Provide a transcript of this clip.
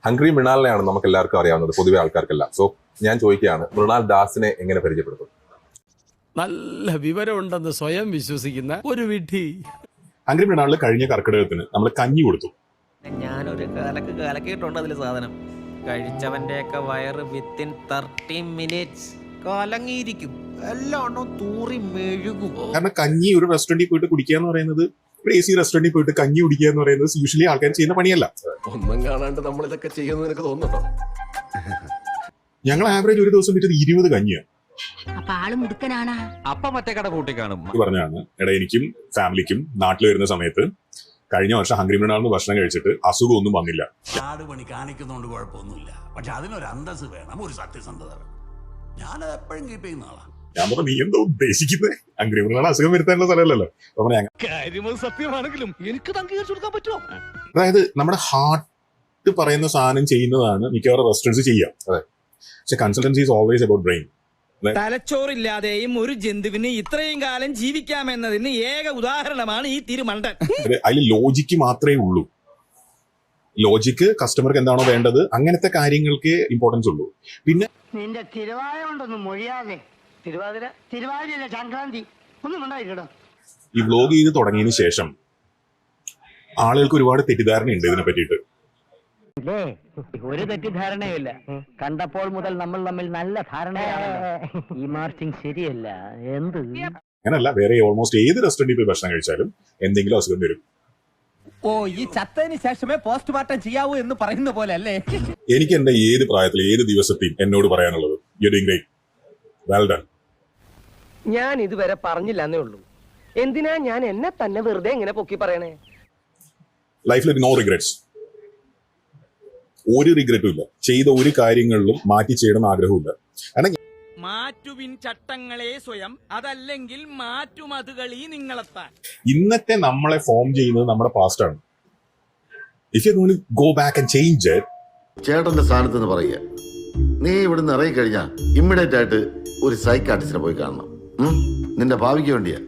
Hungry മൃണാലിനെയാണ് നമുക്ക് എല്ലാവർക്കും അറിയാവുന്നത്, പൊതുവെ ആൾക്കാർക്കെല്ലാം. സോ ഞാൻ ചോദിക്കുകയാണ്, മൃണാൽ ദാസിനെ എങ്ങനെ പരിചയപ്പെടുത്തും? നല്ല വിവരമുണ്ടെന്ന് സ്വയം വിശ്വസിക്കുന്ന ഒരു വിഡ്ഢി. ഹംഗ്രി മൃണാളിൽ കഴിഞ്ഞ കർക്കിടകത്തിന് നമ്മൾ കഞ്ഞി കൊടുത്തു. ഞാനൊരു കലക്കിയിട്ടുണ്ട് അതില് സാധനം. കഴിച്ചവന്റെയൊക്കെ വയറ് വിത്തിൻ 30 മിനിറ്റ്സ് കലങ്ങിയിരിക്കും, എല്ലാം തൂറി മെഴുകും. കാരണം കഞ്ഞി ഒരു റെസ്റ്റോറന്റിൽ പോയിട്ട് കുടിക്കുക എന്ന് പറയുന്നത്, ഒരു AC റെസ്റ്റോറന്റിൽ പോയിട്ട് കഞ്ഞി കുടിക്കുക എന്ന് പറയുന്നത് യൂഷ്വലി ആൾക്കാർ ചെയ്യുന്ന പണിയല്ല. ഒന്നും കാണാണ്ട് നമ്മൾ ഇതൊക്കെ ചെയ്യുന്നു എനിക്ക് തോന്നുന്നുണ്ടോ? ഞങ്ങൾ ആവറേജ് ഒരു ദിവസം വിറ്റത് 20 കഞ്ഞിയാണ്. അപ്പൊ മറ്റേ കട കൂട്ടി കാണും പറഞ്ഞാണ്, എടാ എനിക്കും ഫാമിലിക്കും നാട്ടിൽ വരുന്ന സമയത്ത് കഴിഞ്ഞ വർഷം ഹംഗ്രി മൃണാളിന് ഭക്ഷണം കഴിച്ചിട്ട് അസുഖമൊന്നും വന്നില്ല. പണി കാണിക്കുന്നതുകൊണ്ട് കുഴപ്പമൊന്നുമില്ല, പക്ഷെ അതിനൊരു അന്തസ് വേണം, ഒരു സത്യസന്ധത വേണം. ഞാനത് എപ്പോഴും കീപ്പ് ചെയ്യുന്ന ആളാണ്. ഞാൻ പറഞ്ഞു, നീ എന്താ ഉദ്ദേശിക്കുന്നത്? ഹംഗ്രി മൃണാൾ അസുഖം വരുത്താനുള്ള സ്ഥലമല്ലല്ലോ. സത്യമാണെങ്കിലും എനിക്ക് അംഗീകരിച്ചു കൊടുക്കാൻ പറ്റുമോ? അതായത് നമ്മുടെ ഹാർട്ട് പറയുന്ന സാധനം ചെയ്യുന്നതാണ് മിക്കവാറും റെസ്റ്റോറൻറ്റ്സ് ചെയ്യാം. അതെ, പക്ഷെ consultancy is always about brain. തലച്ചോറില്ലാതെയും ഒരു ജന്തുവിന് ഇത്രയും കാലം ജീവിക്കാമെന്നതിന് ഏക ഉദാഹരണമാണ് ഈ തിരുമണ്ടൻ. അതിൽ ലോജിക്ക് മാത്രമേ ഉള്ളൂ. ലോജിക്ക് കസ്റ്റമർക്ക് എന്താണോ വേണ്ടത്, അങ്ങനത്തെ കാര്യങ്ങൾക്ക് ഇമ്പോർട്ടൻസ് ഉള്ളൂ. പിന്നെ നിന്റെ തിരുവാതിര കൊണ്ടൊന്നും മൊഴിയാതെ, തിരുവാതിര സംക്രാന്തി ഒന്നും ഉണ്ടായിട്ടോ. ഈ വ്ലോഗ് ചെയ്ത് തുടങ്ങിയതിന് ശേഷം ആളുകൾക്ക് ഒരുപാട് തെറ്റിദ്ധാരണയുണ്ട് ഇതിനെ പറ്റിയിട്ട്. ഒരു തെറ്റിദ്ധാരണയില്ല, കണ്ടപ്പോൾ മുതൽ നമ്മൾ തമ്മിൽ നല്ല ധാരണയാണ്. ഈ മാർച്ചിങ് ശരിയല്ല. എന്ത് അങ്ങനല്ല, വേറെ ഓൾമോസ്റ്റ് ഏത് റെസ്റ്റോറന്റിൽ പോയി ഭക്ഷണം കഴിച്ചാലും എന്തെങ്കിലും അസുഖം വരും. ഓ, ഈ ചത്തതിന് ശേഷമേ പോസ്റ്റ്മോർട്ടം ചെയ്യാവൂ എന്ന് പറയുന്ന പോലെ അല്ലേ? എനിക്ക് എന്റെ ഏത് പ്രായത്തിൽ ഏത് ദിവസത്തെയും എന്നോട് പറയാനുള്ളത്, you doing great, well done. ഞാൻ ഇതുവരെ പറഞ്ഞില്ല എന്നേ ഉള്ളൂ. എന്തിനാ ഞാൻ എന്നെ തന്നെ വെറുതെ ഇങ്ങനെ പൊക്കി പറയണേ? ലൈഫിൽ നോ റിഗ്രറ്റ്സ്, ഒരു റിഗ്രറ്റും ഇല്ല. ചെയ്ത ഒരു കാര്യങ്ങളിലും മാറ്റി ചെയ്യണമെന്ന് ആഗ്രഹമില്ല. കാരണം മാറ്റുവിൻ ചട്ടങ്ങളെ സ്വയം, അതല്ലെങ്കിൽ മാറ്റുമതുകളീ നിങ്ങളെത്താൻ. ഇന്നത്തെ നമ്മളെ ഫോം ചെയ്യുന്നത് നമ്മുടെ പാസ്റ്റ് ആണ്. If you going to go back and change it, ചേട്ടന്റെ സ്ഥാനത്ത് നിന്ന് പറയുക, നീ ഇവിടുന്ന് ഇറങ്ങി കഴിഞ്ഞാൽ ഇമ്മീഡിയറ്റ് ആയിട്ട് ഒരു സൈക്കാട്രിസ്റ്റിനെ പോയി കാണണം. നിന്റെ ഭാവിക്ക് വേണ്ടിയാ.